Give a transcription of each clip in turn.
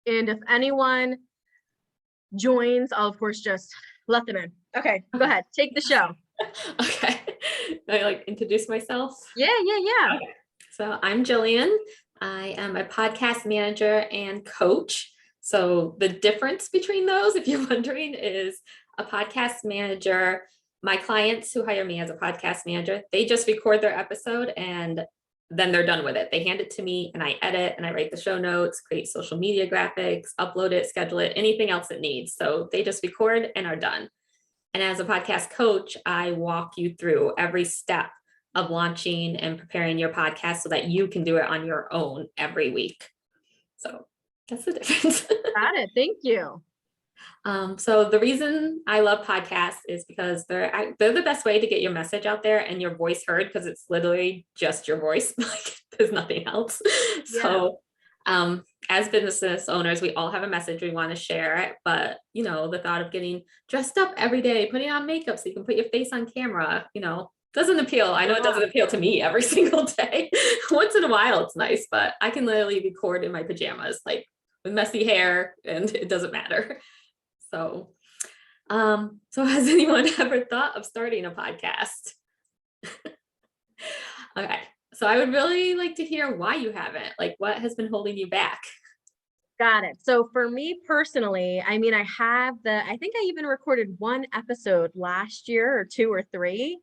And if anyone joins, I'll of course just let them in. Okay, go ahead. Take the show. Okay. I introduce myself? Yeah. Okay. So I'm Jillian. I am a podcast manager and coach. So the difference between those, if you're wondering, is a podcast manager. My clients who hire me as a podcast manager, they just record their episode and then they're done with it. They hand it to me and I edit and I write the show notes, create social media graphics, upload it, schedule it, anything else it needs. So they just record and are done. And as a podcast coach, I walk you through every step of launching and preparing your podcast so that you can do it on your own every week. So that's the difference. Got it. Thank you. So the reason I love podcasts is because they're the best way to get your message out there and your voice heard, because it's literally just your voice. Like there's nothing else. Yeah. So as business owners, we all have a message we want to share, but the thought of getting dressed up every day, putting on makeup so you can put your face on camera, doesn't appeal. I know it doesn't appeal to me every single day. Once in a while, it's nice, but I can literally record in my pajamas, like with messy hair, and it doesn't matter. So has anyone ever thought of starting a podcast? Okay. So I would really like to hear why you haven't, like what has been holding you back? Got it. So for me personally, I mean, I think I even recorded one episode last year or 2 or 3.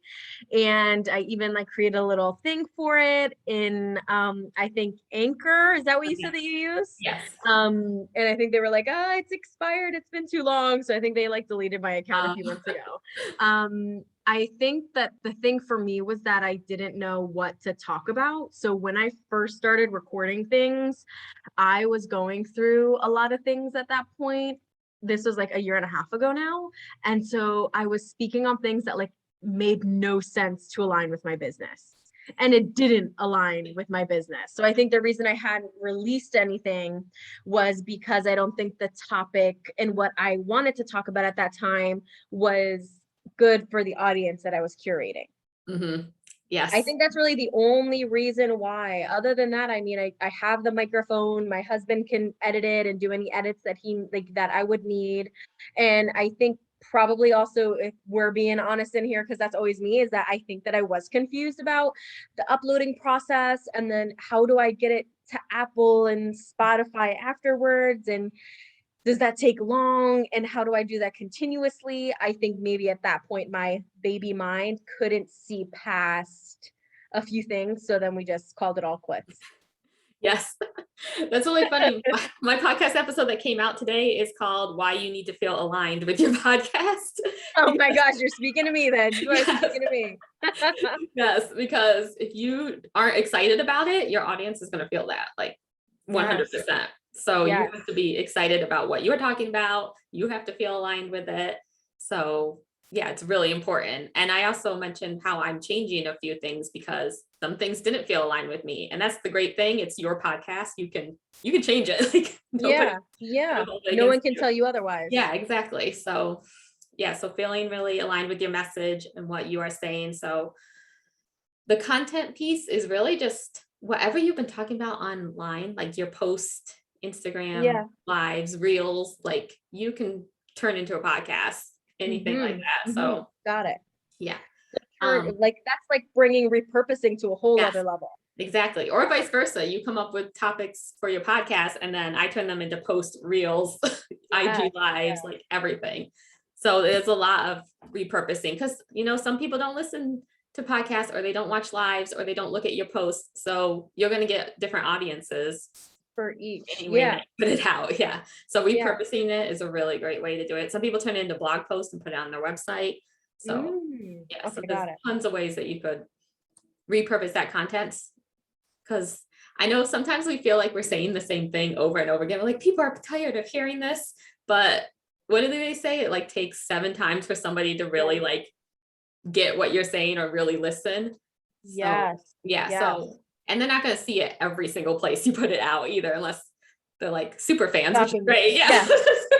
And I even created a little thing for it in, I think Anchor. Is that what you said that you use? Yes. And I think they were like, it's expired. It's been too long. So I think they deleted my account a few months ago. I think that the thing for me was that I didn't know what to talk about. So when I first started recording things, I was going through a lot of things at that point. This was 1.5 years ago now. And so I was speaking on things that made no sense to align with my business. And it didn't align with my business. So I think the reason I hadn't released anything was because I don't think the topic and what I wanted to talk about at that time was good for the audience that I was curating. Mm-hmm. Yes. I think that's really the only reason why. Other than that, I mean, I have the microphone. My husband can edit it and do any edits that that I would need. And I think probably also, if we're being honest in here, because that's always me, is that I think that I was confused about the uploading process and then how do I get it to Apple and Spotify afterwards, and does that take long, and how do I do that continuously? I think maybe at that point my baby mind couldn't see past a few things, so then we just called it all quits. Yes, that's really funny. My podcast episode that came out today is called Why You Need to Feel Aligned with Your Podcast. Oh my gosh, you're speaking to me then. You are speaking to me. Yes, because if you aren't excited about it, your audience is going to feel that 100%. Yes. So you have to be excited about what you're talking about. You have to feel aligned with it. So yeah, it's really important. And I also mentioned how I'm changing a few things because some things didn't feel aligned with me. And that's the great thing. It's your podcast. You can change it. No one can tell you otherwise. Yeah, exactly. So yeah, so feeling really aligned with your message and what you are saying. So the content piece is really just whatever you've been talking about online, like your post, Instagram, lives, reels, you can turn into a podcast, anything like that. So got it. Yeah. That's bringing repurposing to a whole other level. Exactly. Or vice versa. You come up with topics for your podcast and then I turn them into post, reels, IG lives, everything. So there's a lot of repurposing because, some people don't listen to podcasts or they don't watch lives or they don't look at your posts. So you're going to get different audiences for each. Put it out. Yeah. So repurposing it is a really great way to do it. Some people turn it into blog posts and put it on their website. So so there's tons of ways that you could repurpose that content. Because I know sometimes we feel like we're saying the same thing over and over again. We're like, people are tired of hearing this, but what do they say? It takes 7 times for somebody to really get what you're saying or really listen. So, so, and they're not going to see it every single place you put it out either, unless they're super fans, which is great. Yeah.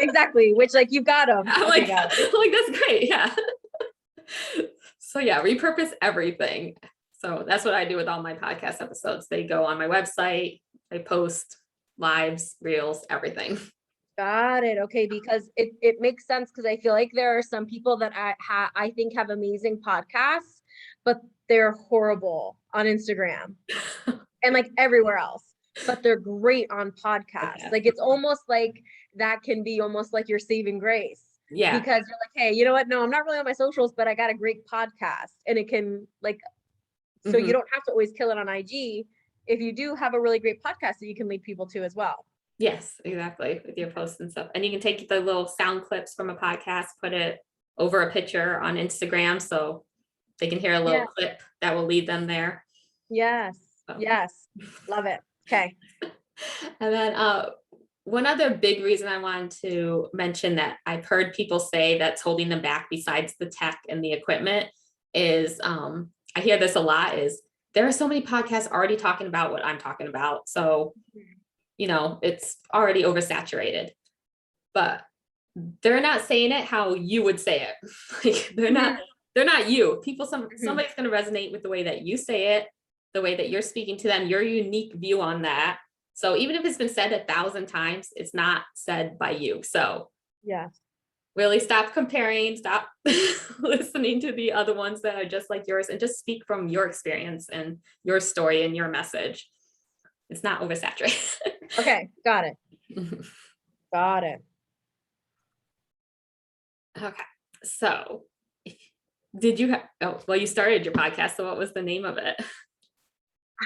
Exactly. Which you've got them. I'm that's great. Yeah. So repurpose everything. So that's what I do with all my podcast episodes. They go on my website, I post, lives, reels, everything. Got it. Okay, because it makes sense because I feel like there are some people that I think have amazing podcasts, but they're horrible on Instagram and like everywhere else. But they're great on podcasts. Okay. Like it's almost like that can be almost like your saving grace. Yeah. Because you're like, hey, you know what? No, I'm not really on my socials, but I got a great podcast. And it can like, so you don't have to always kill it on IG. If you do have a really great podcast that you can lead people to as well. Yes, exactly. With your posts and stuff. And you can take the little sound clips from a podcast, put it over a picture on Instagram so they can hear a little clip that will lead them there. Yes. So. Yes. Love it. Okay. And then one other big reason I wanted to mention that I've heard people say that's holding them back besides the tech and the equipment is I hear this a lot is there are so many podcasts already talking about what I'm talking about. So you know, it's already oversaturated, but they're not saying it how you would say it. Like they're not you. Somebody's going to resonate with the way that you say it, the way that you're speaking to them, your unique view on that. So even if it's been said 1,000 times, it's not said by you. So yes, really stop comparing, stop listening to the other ones that are just like yours and just speak from your experience and your story and your message. It's not oversaturated. Okay, got it. Got it. Okay, so did you have, well, you started your podcast, so what was the name of it?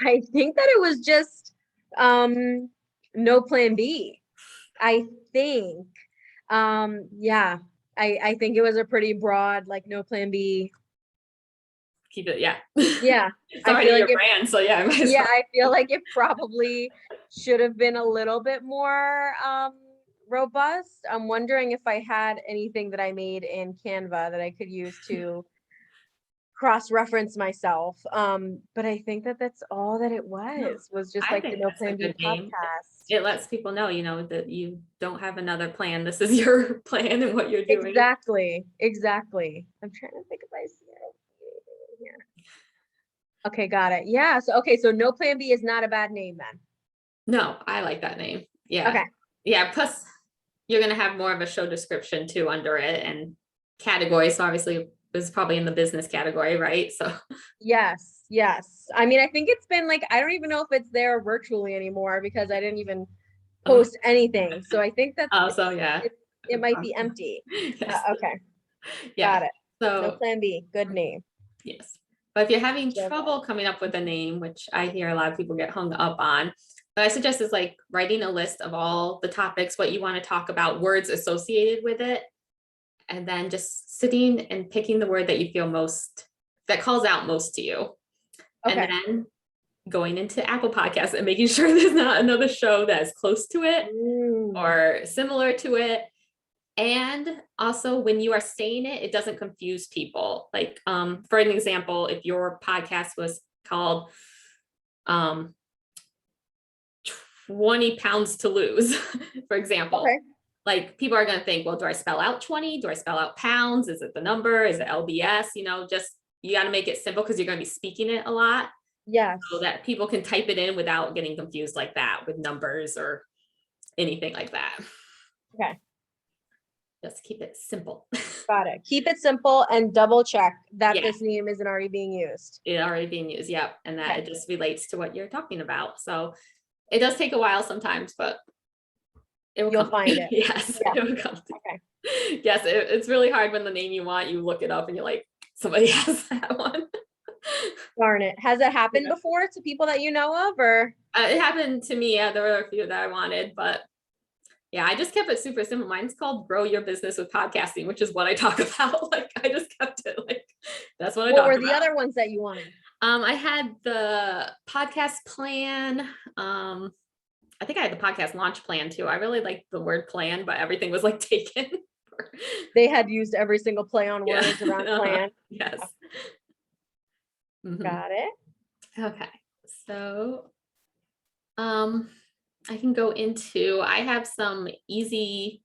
I think that it was just No Plan B. I think. Yeah, I think it was a pretty broad, like No Plan B. Keep it, yeah. Yeah. It's already your brand, so yeah. I feel like it probably should have been a little bit more robust. I'm wondering if I had anything that I made in Canva that I could use to cross-reference myself. But I think that that's all that it was just I like the think No that's a Plan B good name. podcast. It lets people know, you know, that you don't have another plan. This is your plan and what you're doing. Exactly. I'm trying to think if I see anything here. Okay, got it. Yeah. So No Plan B is not a bad name then. No, I like that name. Yeah. Okay. Yeah. Plus, you're going to have more of a show description too under it and categories. So obviously, this is probably in the business category, right? So yes. I mean, I think it's been like, I don't even know if it's there virtually anymore because I didn't even post anything. So I think that it might be empty. Yes. Okay. Yeah. Got it. So No Plan B. Good name. Yes. But if you're having trouble coming up with a name, which I hear a lot of people get hung up on, what I suggest is like writing a list of all the topics, what you want to talk about, words associated with it, and then just sitting and picking the word that you feel most, that calls out most to you. Okay. And then going into Apple Podcasts and making sure there's not another show that's close to it or similar to it. And also when you are saying it, it doesn't confuse people. Like, for an example, if your podcast was called 20 pounds to lose, for example, like people are going to think, well, do I spell out 20? Do I spell out pounds? Is it the number? Is it LBS? You know, just, you got to make it simple because you're going to be speaking it a lot. Yes. So that people can type it in without getting confused like that with numbers or anything like that. Okay. Just keep it simple. Got it. Keep it simple and double check that this name isn't already being used. It's already being used. Yep. And that it just relates to what you're talking about. So it does take a while sometimes, but you'll find it. Yes. Yeah. It will come. Okay. Yes. It's really hard when the name you want, you look it up and you're like, somebody has that one. Darn it. Has it happened before to people that you know of, or? It happened to me. Yeah, there were a few that I wanted, but yeah, I just kept it super simple. Mine's called Grow Your Business with Podcasting, which is what I talk about. Like, I just kept it like, that's what I talk about. What were the other ones that you wanted? I had the podcast plan. I think I had the podcast launch plan too. I really liked the word plan, but everything was like taken. They had used every single play on words around plan. Yes. Got it. Okay. So, I can go into, I have some easy,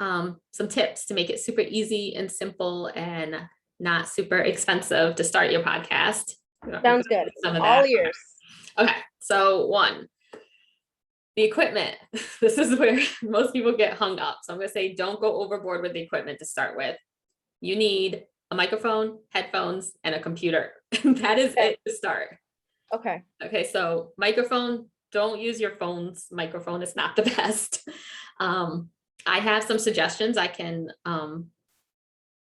some tips to make it super easy and simple and not super expensive to start your podcast. Sounds good. All ears. Okay. So 1, The equipment, this is where most people get hung up. So I'm going to say, don't go overboard with the equipment to start with. You need a microphone, headphones, and a computer. That is it to start. Okay. Okay, so microphone, don't use your phone's microphone. It's not the best. I have some suggestions. I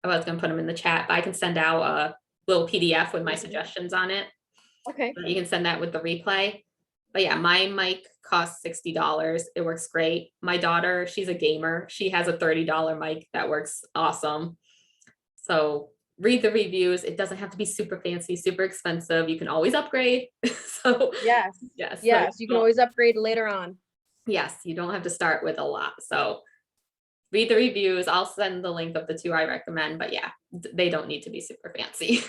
was going to put them in the chat, but I can send out a little PDF with my suggestions on it. Okay. You can send that with the replay. But yeah, my mic costs $60. It works great. My daughter, she's a gamer. She has a $30 mic that works awesome. So read the reviews. It doesn't have to be super fancy, super expensive. You can always upgrade. So yes, you can always upgrade later on. Yes, you don't have to start with a lot. So read the reviews. I'll send the link of the 2 I recommend, but yeah, they don't need to be super fancy.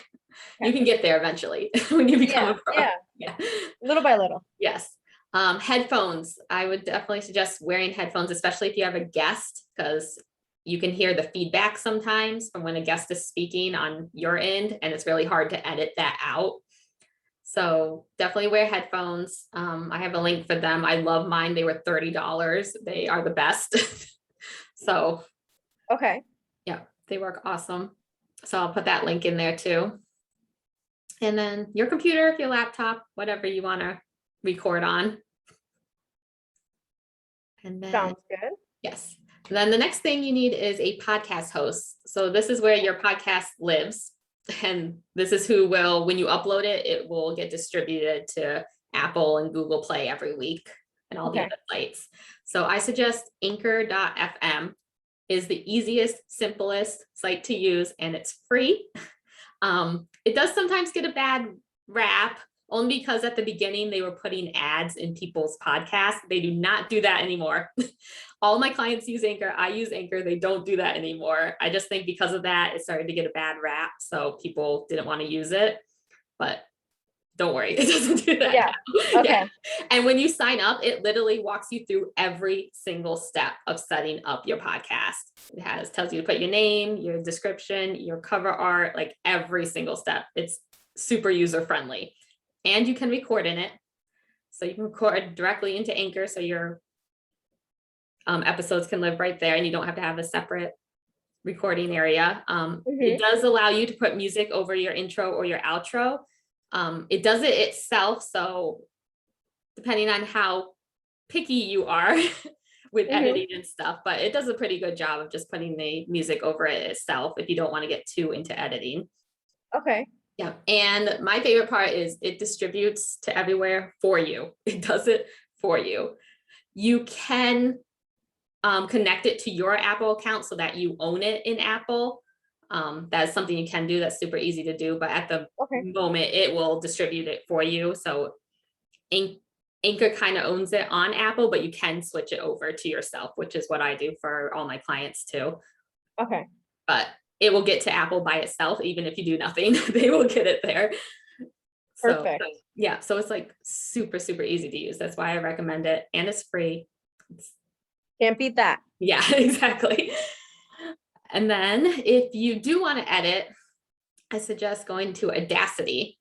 You can get there eventually when you become a pro. Yeah. Little by little. Yes. Headphones. I would definitely suggest wearing headphones, especially if you have a guest, because you can hear the feedback sometimes from when a guest is speaking on your end, and it's really hard to edit that out. So definitely wear headphones. I have a link for them. I love mine. They were $30. They are the best. So okay. Yeah, they work awesome. So I'll put that link in there too. And then your computer, your laptop, whatever you want to record on. And then sounds good. Yes. And then the next thing you need is a podcast host. So this is where your podcast lives. And this is who will, when you upload it, it will get distributed to Apple and Google Play every week and all the other sites. So I suggest Anchor.fm is the easiest, simplest site to use, and it's free. It does sometimes get a bad rap, only because at the beginning they were putting ads in people's podcasts. They do not do that anymore. All my clients use Anchor. I use Anchor. They don't do that anymore. I just think because of that, it started to get a bad rap. So people didn't want to use it, but don't worry, it doesn't do that. Yeah. Okay. Yeah. And when you sign up, it literally walks you through every single step of setting up your podcast. It tells you to put your name, your description, your cover art, like every single step. It's super user friendly. And you can record in it. So you can record directly into Anchor. So your episodes can live right there and you don't have to have a separate recording area. It does allow you to put music over your intro or your outro. It does it itself. So depending on how picky you are with editing and stuff, but it does a pretty good job of just putting the music over it itself if you don't want to get too into editing. Okay. Yeah. And my favorite part is it distributes to everywhere for you. It does it for you. You can connect it to your Apple account so that you own it in Apple. That's something you can do. That's super easy to do. But at the moment, it will distribute it for you. So Anchor kind of owns it on Apple, but you can switch it over to yourself, which is what I do for all my clients too. Okay. But it will get to Apple by itself, even if you do nothing, they will get it there. Perfect. So, yeah, so it's like super, super easy to use. That's why I recommend it. And it's free. Can't beat that. Yeah, exactly. And then if you do want to edit, I suggest going to Audacity.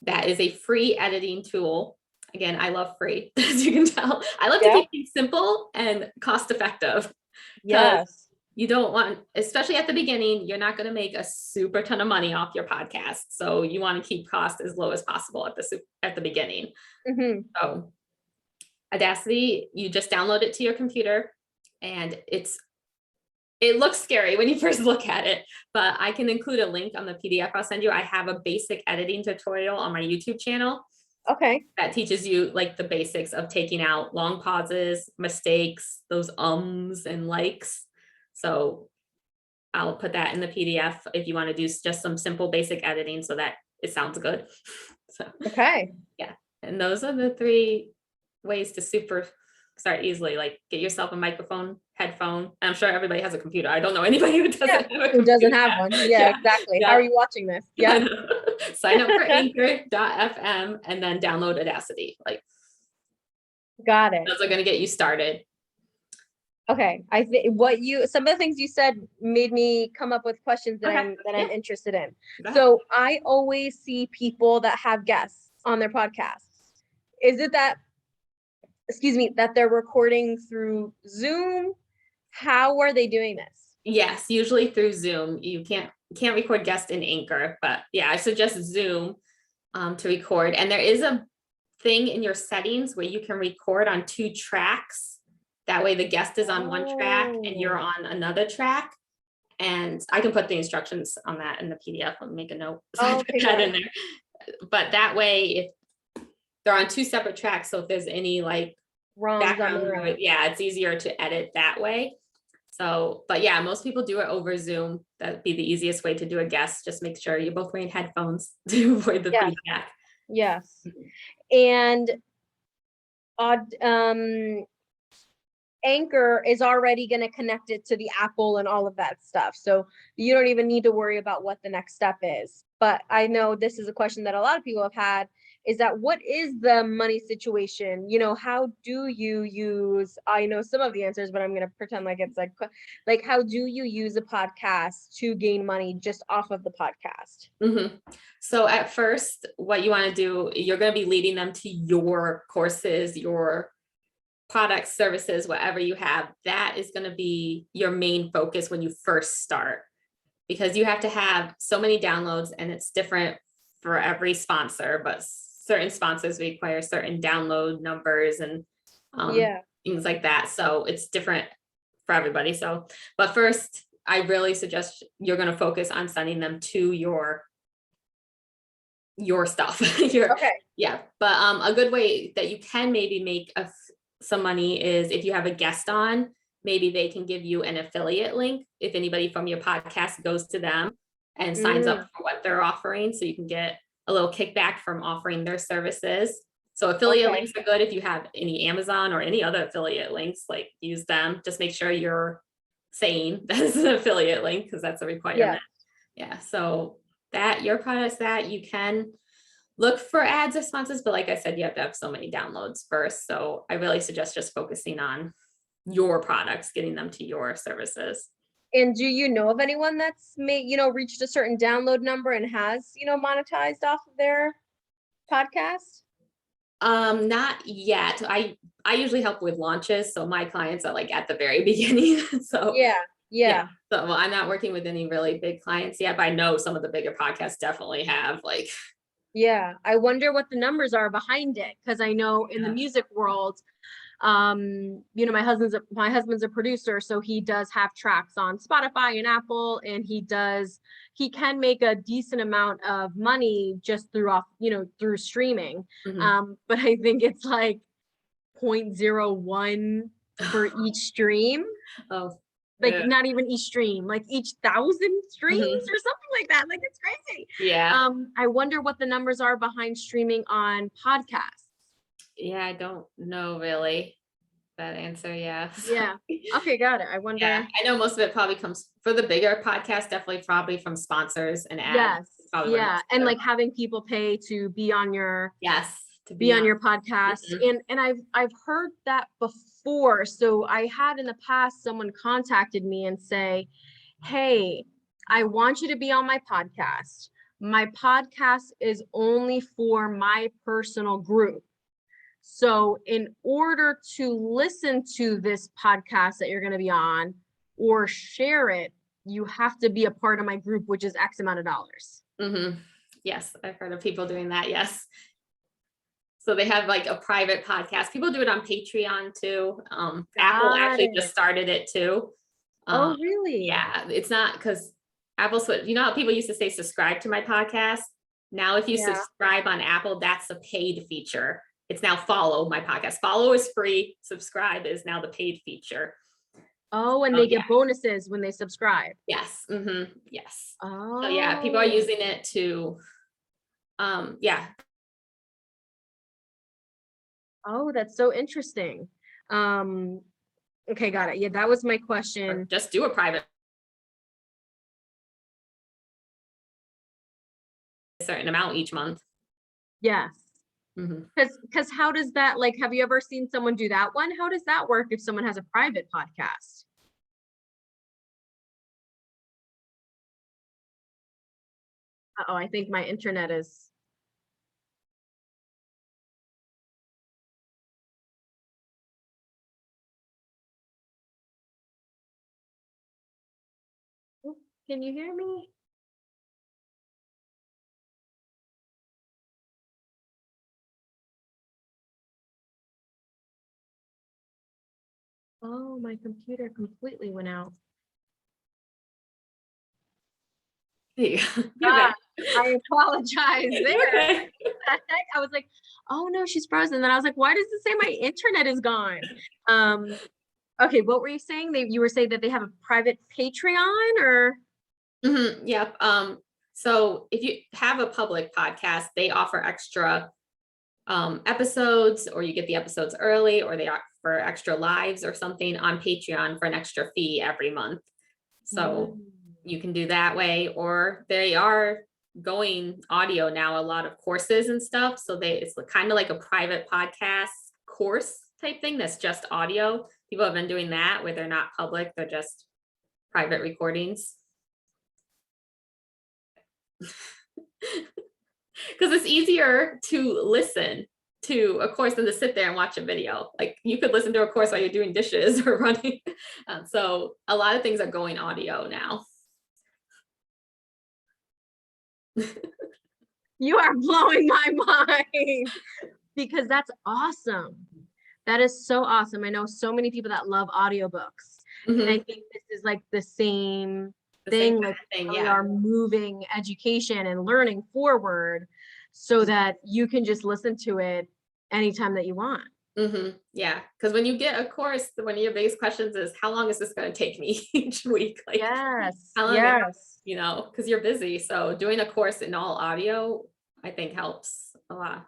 That is a free editing tool. Again, I love free, as you can tell. I love to keep things simple and cost effective. Yes. You don't want, especially at the beginning, you're not going to make a super ton of money off your podcast. So you want to keep costs as low as possible at the beginning. So Audacity, you just download it to your computer, and it looks scary when you first look at it, but I can include a link on the PDF I'll send you. I have a basic editing tutorial on my YouTube channel. Okay. That teaches you like the basics of taking out long pauses, mistakes, those ums and likes. So I'll put that in the PDF if you want to do just some simple basic editing so that it sounds good. So okay. Yeah. And those are the 3 ways to start easily, like get yourself a microphone, headphone. I'm sure everybody has a computer. I don't know anybody who doesn't have one. Yeah, exactly. Yeah. How are you watching this? Yeah. Sign up for Anchor.fm and then download Audacity. Like, got it. Those are going to get you started. Okay. I think some of the things you said made me come up with questions that I'm interested in. So I always see people that have guests on their podcasts. Is it that excuse me, that they're recording through Zoom? How are they doing this? Yes, usually through Zoom. You can't record guest in Anchor, but yeah, I suggest Zoom to record. And there is a thing in your settings where you can record on 2 tracks. That way the guest is on one track and you're Oh, on another track. And I can put the instructions on that in the PDF. Let me make a note. So I put okay, that got in it. there. But that way, if they're on 2 separate tracks, so if there's any like Wrongs on background their noise, own. yeah, it's easier to edit that way. So, but yeah, most people do it over Zoom. That'd be the easiest way to do a guest. Just make sure you're both wearing headphones to avoid the Yes, feedback. yes. And Anchor is already going to connect it to the Apple and all of that stuff. So you don't even need to worry about what the next step is. But I know this is a question that a lot of people have had, is that what is the money situation? How do you use, I know some of the answers, but I'm going to pretend like it's like how do you use a podcast to gain money just off of the podcast? Mhm. So at first, what you want to do, you're going to be leading them to your courses, your products, services, whatever you have. That is going to be your main focus when you first start, because you have to have so many downloads and it's different for every sponsor, but certain sponsors require certain download numbers and Yeah. things like that. So it's different for everybody. So, but first, I really suggest you're going to focus on sending them to your stuff. your Okay. yeah. But a good way that you can maybe make some money is if you have a guest on, maybe they can give you an affiliate link if anybody from your podcast goes to them and signs up Mm, for what they're offering, so you can get a little kickback from offering their services. So affiliate okay. links are good. If you have any Amazon or any other affiliate links, like use them. Just make sure you're saying that is an affiliate link because that's a Yeah. requirement. Yeah. So that your products, that you can look for ads or sponsors, but like I said, you have to have so many downloads first. So I really suggest just focusing on your products, getting them to your services. And do you know of anyone that's reached a certain download number and has, monetized off of their podcast? Not yet. I usually help with launches, so my clients are like at the very beginning. So Yeah, yeah. yeah, So well, I'm not working with any really big clients yet, but I know some of the bigger podcasts definitely have like yeah. I wonder what the numbers are behind it, because I know in the yeah. music world, my husband's a producer, so he does have tracks on Spotify and Apple, and he can make a decent amount of money just through streaming. Mhm. But I think it's like 0.01 for each stream, Oh, like yeah. not even each stream, like each 1,000 streams Mhm. or something like that. Like it's crazy. Yeah. I wonder what the numbers are behind streaming on podcasts. Yeah, I don't know really that answer. Yeah. Yeah. Okay, got it. I Yeah, wonder. I know most of it probably comes for the bigger podcast, definitely probably from sponsors and ads. Yes. Probably where Yeah. most of And their like having people pay to be on your yes, to be be on on. your podcast. Mhm. And I've heard that before. So I had in the past someone contacted me and say, "Hey, I want you to be on my podcast. My podcast is only for my personal group. So in order to listen to this podcast that you're going to be on or share it, you have to be a part of my group, which is X amount of dollars." Mhm. Yes, I've heard of people doing that. Yes. So they have like a private podcast. People do it on Patreon too. Apple Got actually just it. started it too. Um, Oh, really? yeah, it's not because Apple Switch, you know how people used to say subscribe to my podcast? Now, if you Yeah. subscribe on Apple, that's a paid feature. It's now follow my podcast. Follow is free. Subscribe is now the paid feature. Oh, and Oh they yeah. get bonuses when they subscribe. Yes. Yes. So yeah, people are Oh, using it to yeah. oh, that's so interesting. Um, okay, got it. Yeah, that was my Or question. just do a private certain amount each month. Yes. Mhm. Because how does that, like, have you ever seen someone do that one? How does that work if someone has a private podcast? Uh-oh, I think my internet is Can you hear me? Oh, my computer completely went out. You're Ah, I apologize You're there. okay. I was like, oh no, she's frozen. Then I was like, why does it say my internet is gone? Okay, what were you saying? You were saying that they have a private Patreon or? Yep. So if you have a public podcast, they offer extra episodes, or you get the episodes early, or they offer extra lives or something on Patreon for an extra fee every month. So you can do that way, or they are going audio now, a lot of courses and stuff. So it's kind of like a private podcast course type thing that's just audio. People have been doing that where they're not public, they're just private recordings. Because it's easier to listen to a course than to sit there and watch a video. Like you could listen to a course while you're doing dishes or running. So a lot of things are going audio now. You are blowing my mind because that's awesome. That is so awesome. I know so many people that love audiobooks. And I think this is like the same thing, like we are moving education and learning forward so that you can just listen to it anytime that you want. Yeah, because when you get a course, one of your biggest questions is, how long is this going to take me each week? Like, yes, how long? yes. You know, because you're busy. So doing a course in all audio, I think helps a lot.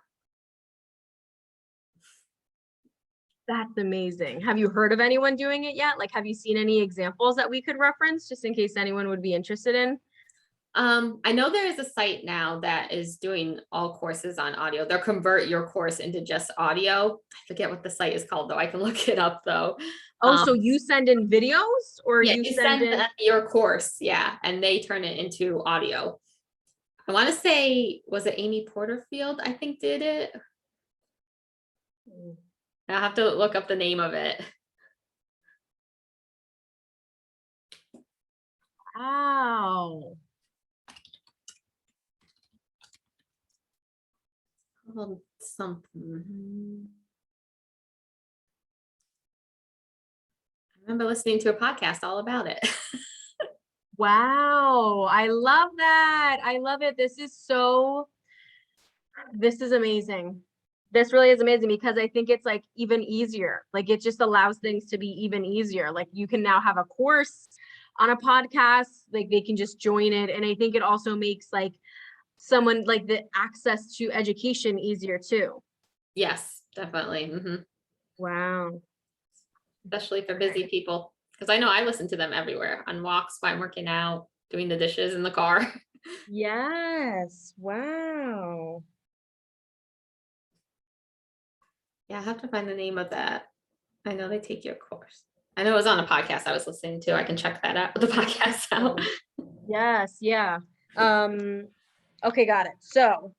That's amazing. Have you heard of anyone doing it yet? Like, have you seen any examples that we could reference just in case anyone would be interested in? I know there is a site now that is doing all courses on audio. They'll convert your course into just audio. I forget what the site is called though. I can look it up though. Oh, so you send in videos or Yeah, you you send in your course, yeah, and they turn it into audio. I want to say, was it Amy Porterfield, I think, did it? I'll have to look up the name of it. Wow. Something. I remember listening to a podcast all about it. Wow. I love that. I love it. This is amazing. This really is amazing because I think it's like even easier. Like it just allows things to be even easier. Like you can now have a course on a podcast, like they can just join it. And I think it also makes like someone like the access to education easier too. Yes, definitely. Wow. Especially for busy people. Because I know I listen to them everywhere, on walks, while I'm working out, doing the dishes in the car. Yes. Wow. Yeah, I have to find the name of that. I know they take your course. I know it was on a podcast I was listening to. I can check that out, the podcast out. Yes, yeah. Okay, got it. So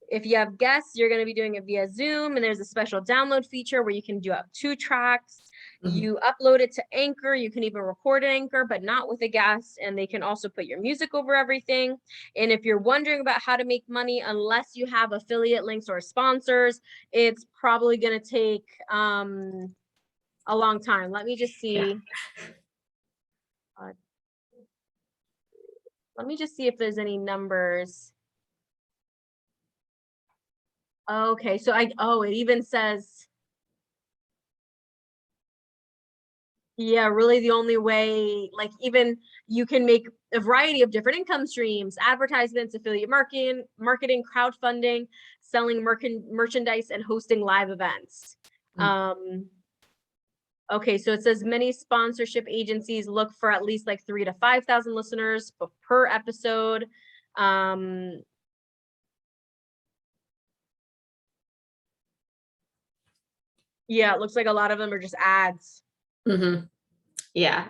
if you have guests, you're going to be doing it via Zoom, and there's a special download feature where you can do up 2 tracks. You upload it to Anchor. You can even record an Anchor, but not with a guest. And they can also put your music over everything. And if you're wondering about how to make money, unless you have affiliate links or sponsors, it's probably going to take a long time. Let me just see. Let me just see if there's any numbers. Okay, so it even says, yeah, really the only way, like even you can make a variety of different income streams, advertisements, affiliate marketing, crowdfunding, selling merchandise, and hosting live events. Okay, so it says many sponsorship agencies look for at least like 3,000 to 5,000 listeners per episode. Yeah, it looks like a lot of them are just ads. Yeah,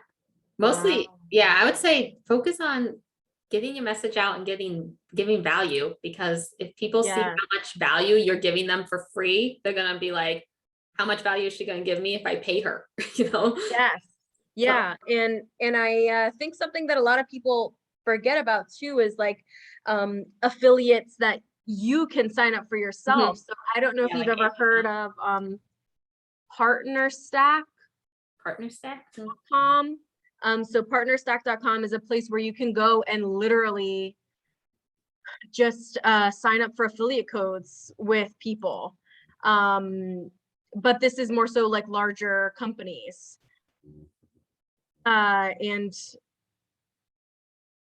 mostly. Wow. Yeah, I would say focus on getting your message out and giving value, because if people see how much value you're giving them for free, they're gonna be like, how much value is she gonna give me if I pay her? You know? Yes. Yeah, and I think something that a lot of people forget about too is like affiliates that you can sign up for yourself. Mhm. So I don't know if Yeah, you've like ever heard of PartnerStack.com. partner stack. So partnerstack.com is a place where you can go and literally just sign up for affiliate codes with people. But this is more so like larger companies. And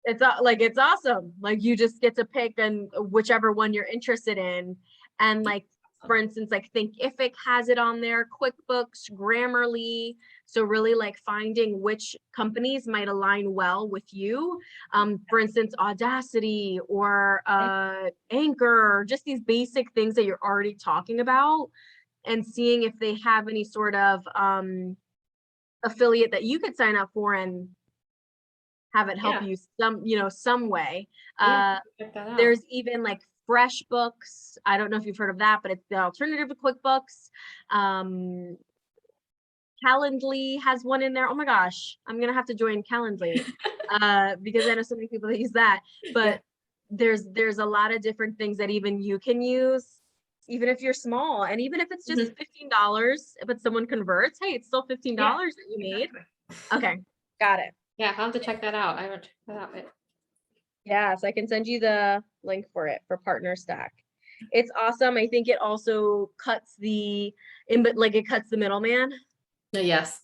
it's awesome. Like you just get to pick and whichever one you're interested in. And like for instance, like Thinkific has it on there, QuickBooks, Grammarly. So really like finding which companies might align well with you. For instance, Audacity or Anchor, or just these basic things that you're already talking about, and seeing if they have any sort of affiliate that you could sign up for and have it help Yeah. you some way. Yeah, check that out. There's even like FreshBooks. I don't know if you've heard of that, but it's the alternative to QuickBooks. Calendly has one in there. Oh my gosh, I'm gonna have to join Calendly because I know so many people that use that. But there's a lot of different things that even you can use, even if you're small, and even if it's just $15, but someone converts, hey, it's still $15 that you made. Okay, got it. Yeah, I'll have to check that out. I haven't checked that out yet. Yeah, so I can send you the link for it for PartnerStack. It's awesome. I think it also cuts it cuts the middleman, Yes.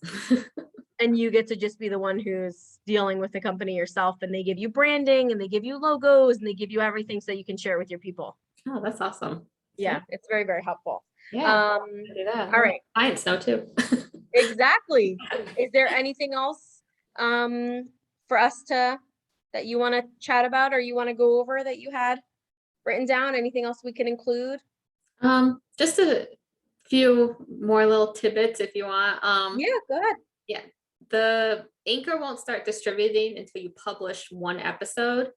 and you get to just be the one who's dealing with the company yourself, and they give you branding and they give you logos and they give you everything so you can share with your people. Oh, that's awesome. Yeah, it's very, very helpful. Yeah. Do that. All right. Clients know too. Exactly. Is there anything else for us that you want to chat about or you want to go over that you had written down? Anything else we can include? Just a few more little tidbits if you want. Yeah, go ahead. Yeah, the Anchor won't start distributing until you publish one episode,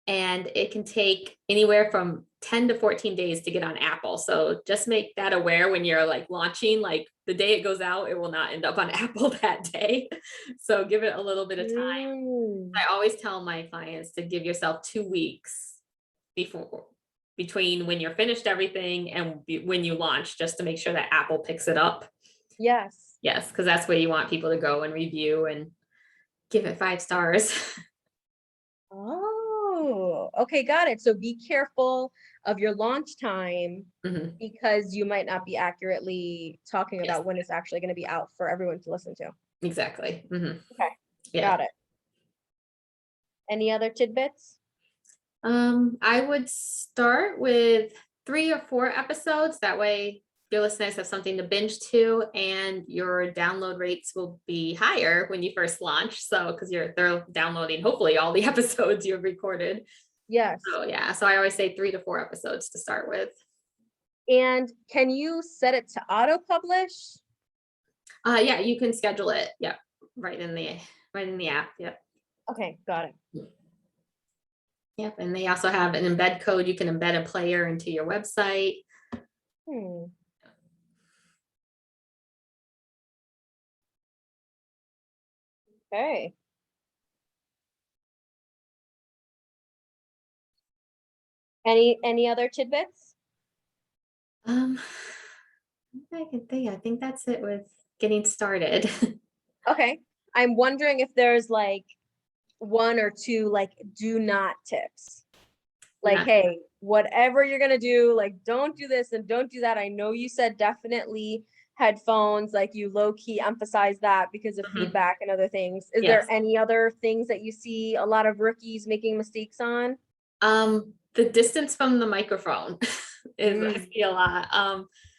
and it can take anywhere from 10 to 14 days to get on Apple. So just make that aware when you're like launching, like the day it goes out, it will not end up on Apple that day. So give it a little bit of time. I always tell my clients to give yourself 2 weeks between when you're finished everything and when you launch, just to make sure that Apple picks it up. Yes. Yes, because that's where you want people to go and review and give it 5 stars. Oh, okay, got it. So be careful of your launch time because you might not be accurately talking about when it's actually going to be out for everyone to listen to. Exactly. Okay, Yeah. got it. Any other tidbits? I would start with 3 or 4 episodes. That way your listeners have something to binge to, and your download rates will be higher when you first launch. So, because they're downloading hopefully all the episodes you've recorded. Yes. So yeah, so I always say 3 to 4 episodes to start with. And can you set it to auto publish? Yeah, you can schedule it. Yep, right in the app. Yep. Okay, got it. Yep, and they also have an embed code. You can embed a player into your website. Okay. Any other tidbits? I can think. I think that's it with getting started. Okay. I'm wondering if there's like 1 or 2 like do not tips. Like, hey, whatever you're gonna do, like don't do this and don't do that. I know you said definitely headphones, like you low key emphasize that because of feedback and other things. Is there any other things that you see a lot of rookies making mistakes on? The distance from the microphone is I see a lot.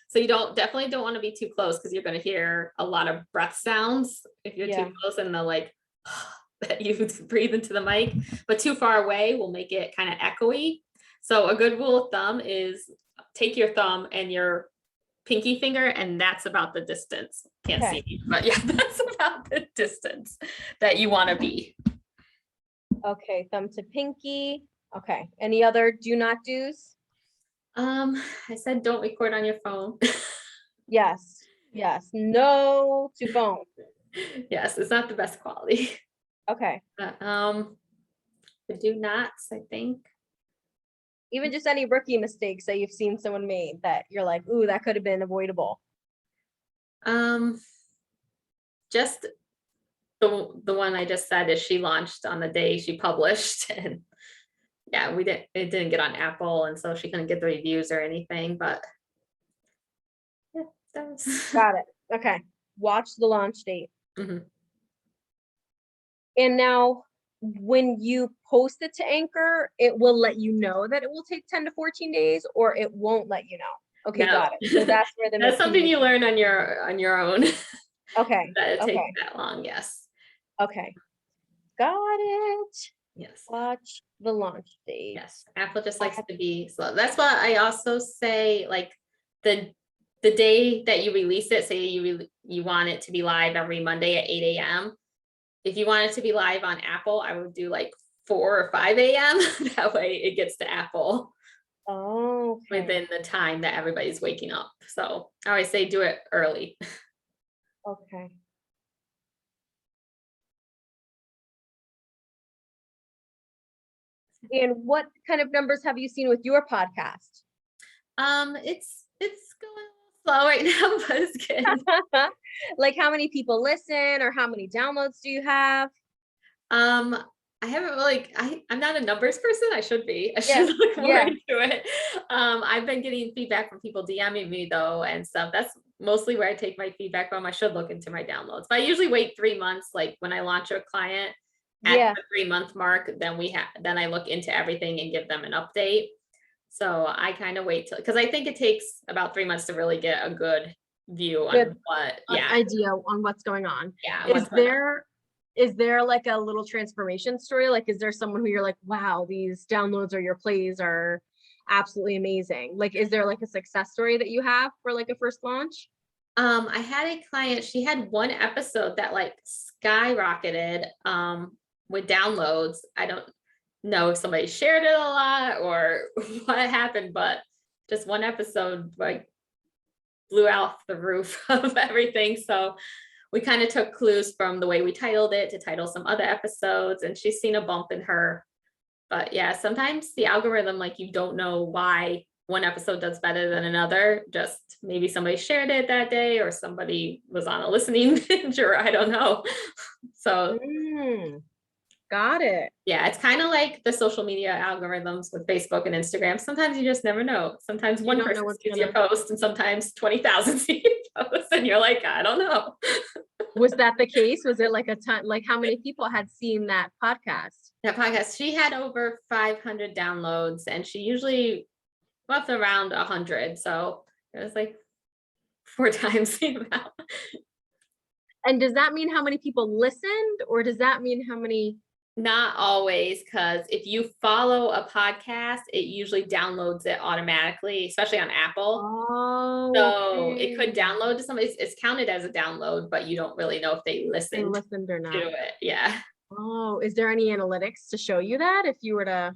So you definitely don't want to be too close because you're going to hear a lot of breath sounds if you're too close, and the like that you breathe into the mic, but too far away will make it kind of echoey. So a good rule of thumb is take your thumb and your pinky finger, and that's about the distance. Can't see me, but yeah, that's about the distance that you want to be. Okay, thumb to pinky. Okay. Any other do not do's? I said don't record on your phone. Yes. No to phone. Yes, it's not the best quality. Okay. But, the do nots, I think. Even just any rookie mistakes that you've seen someone made that you're like, ooh, that could have been avoidable. Um, just the one I just said is she launched on the day she published, and yeah, it didn't get on Apple, and so she couldn't get the reviews or anything, but yeah, that was Got it. Okay. Watch the launch date. Mhm. And now when you post it to Anchor, it will let you know that it will take 10 to 14 days, or it won't let you know. Okay, No. got it. So that's where the That's something you miscommunication. learn on your own. Okay. That it takes Okay. that long, yes. Okay. Got it. Yes. Watch the launch date. Yes. Apple just likes to be slow. That's why I also say, like, the the day that you release it, say you want it to be live every Monday at 8 a.m. If you want it to be live on Apple, I would do like 4 or 5 a.m. That way it gets to Apple Oh, okay. within the time that everybody's waking up. So I always say do it early. Okay. And what kind of numbers have you seen with your podcast? It's going a little slow right now, but it's good. Like how many people listen or how many downloads do you have? Um, I haven't really, I'm not a numbers person. I should be. I Yeah. should look more Yeah. into it. I've been getting feedback from people DMing me though and stuff. That's mostly where I take my feedback from. I should look into my downloads. But I usually wait 3 months, like when I launch a client at Yeah. the 3 month mark, then I look into everything and give them an update. So I kind of wait till, because I think it takes about 3 months to really get a good view Good on what, idea on what's going on. yeah, Is what's going on. there like a little transformation story? Like, is there someone who you're like, wow, these downloads or your plays are absolutely amazing? Like, is there like a success story that you have for like a first launch? I had a client, she had one episode that like skyrocketed with downloads. I don't know if somebody shared it a lot or what happened, but just one episode like blew out the roof of everything. So we kind of took clues from the way we titled it to title some other episodes, and she's seen a bump in her. But yeah, sometimes the algorithm, like you don't know why one episode does better than another. Just maybe somebody shared it that day or somebody was on a listening binge, or I don't know. So Got it. yeah, it's kind of like the social media algorithms with Facebook and Instagram. Sometimes you just never know. Sometimes You one don't know person what's sees your gonna. post and sometimes 20,000 see your post and you're like, I don't know. Was that the case? Was it like a ton? Like, how many people had seen that podcast? That podcast, she had over 500 downloads and she usually was around 100. So it was like 4 times the amount. And does that mean how many people listened, or does that mean how many? Not always, because if you follow a podcast, it usually downloads it automatically, especially on Apple. Oh, So it could okay. download to somebody. It's counted as a download, but you don't really know if they They listened listened or to not. it. Yeah. Oh, is there any analytics to show you that if you were to?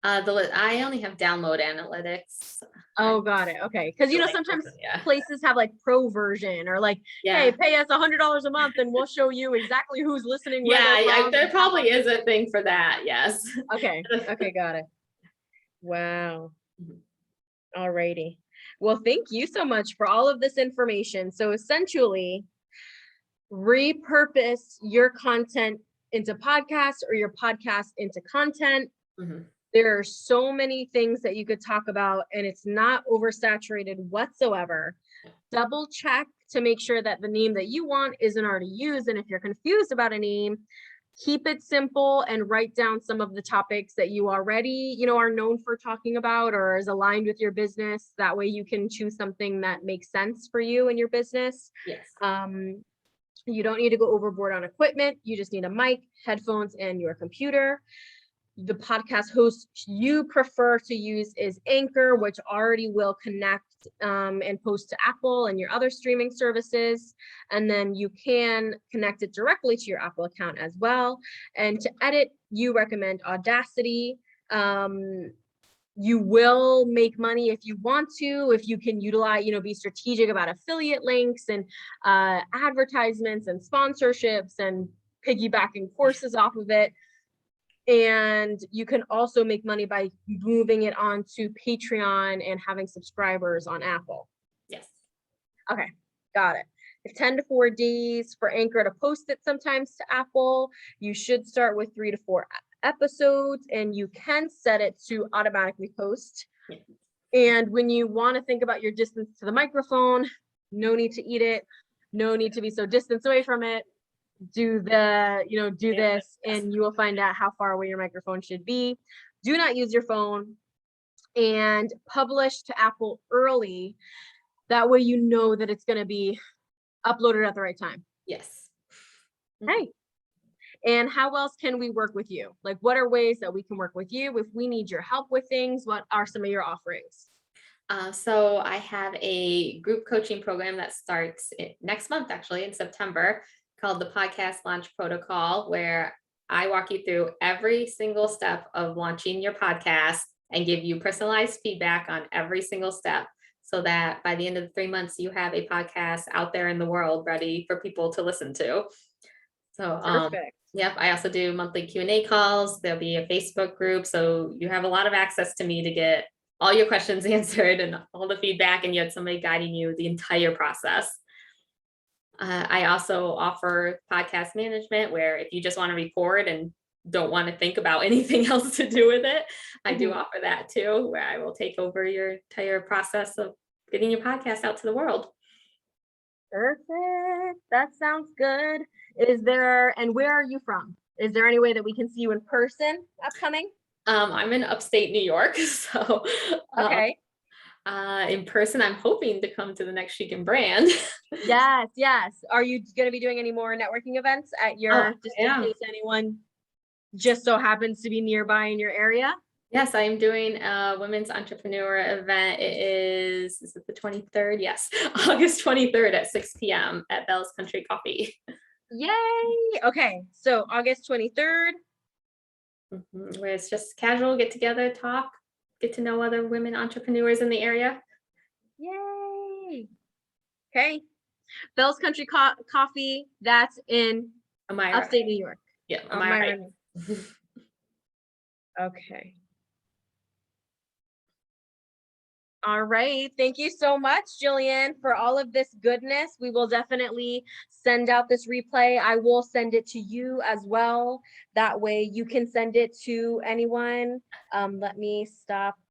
I only have download analytics. Oh, got it. Okay. Because So, like, sometimes yeah. places have like pro version or like, Yeah. hey, pay us $100 a month and we'll show you exactly who's listening, where Yeah, they're from. there probably is a thing for that. Yes. Okay. Okay, got it. Wow. Mhm. Alrighty. Well, thank you so much for all of this information. So essentially, repurpose your content into podcasts or your podcast into content. Mhm. There are so many things that you could talk about, and it's not oversaturated whatsoever. Double check to make sure that the name that you want isn't already used. And if you're confused about a name, keep it simple and write down some of the topics that you already, are known for talking about or is aligned with your business. That way you can choose something that makes sense for you and your business. Yes. You don't need to go overboard on equipment. You just need a mic, headphones, and your computer. The podcast host you prefer to use is Anchor, which already will connect and post to Apple and your other streaming services. And then you can connect it directly to your Apple account as well. And to edit, you recommend Audacity. You will make money if you want to, if you can utilize, be strategic about affiliate links and advertisements and sponsorships and piggybacking courses off of it. And you can also make money by moving it onto Patreon and having subscribers on Apple. Yes. Okay, got it. If 10 to 4 days for Anchor to post it sometimes to Apple, you should start with 3 to 4 episodes, and you can set it to automatically post. Yeah. And when you want to think about your distance to the microphone, no need to eat it, no need to be so distance away from it. Do this, and you will find out how far away your microphone should be. Do not use your phone, and publish to Apple early. That way you know that it's going to be uploaded at the right time. Yes. Hey. And how else can we work with you? Like, what are ways that we can work with you if we need your help with things? What are some of your offerings? So I have a group coaching program that starts next month, actually in September, called the Podcast Launch Protocol, where I walk you through every single step of launching your podcast and give you personalized feedback on every single step, so that by the end of the 3 months, you have a podcast out there in the world ready for people to listen to. So, Perfect. yep, I also do monthly Q&A calls. There'll be a Facebook group, so you have a lot of access to me to get all your questions answered and all the feedback, and you have somebody guiding you the entire process. I also offer podcast management, where if you just want to record and don't want to think about anything else to do with it, I do offer that too, where I will take over your entire process of getting your podcast out to the world. Perfect. That sounds good. And where are you from? Is there any way that we can see you in person upcoming? I'm in upstate New York, so Okay. in person, I'm hoping to come to the next Chic and Brand. Yes. Are you going to be doing any more networking events at your, just in case anyone just so happens to be nearby in your area? Yes, I am doing a women's entrepreneur event. Is it the 23rd? Yes, August 23rd at 6 p.m. at Bell's Country Coffee. Yay. Okay. So August 23rd. Where it's just casual, get together, talk, get to know other women entrepreneurs in the area. Yay. Okay. Bell's Country Coffee. That's in Elmira. upstate New York. Yeah, Elmira. Okay. All right. Thank you so much, Jillian, for all of this goodness. We will definitely send out this replay. I will send it to you as well. That way you can send it to anyone. Let me stop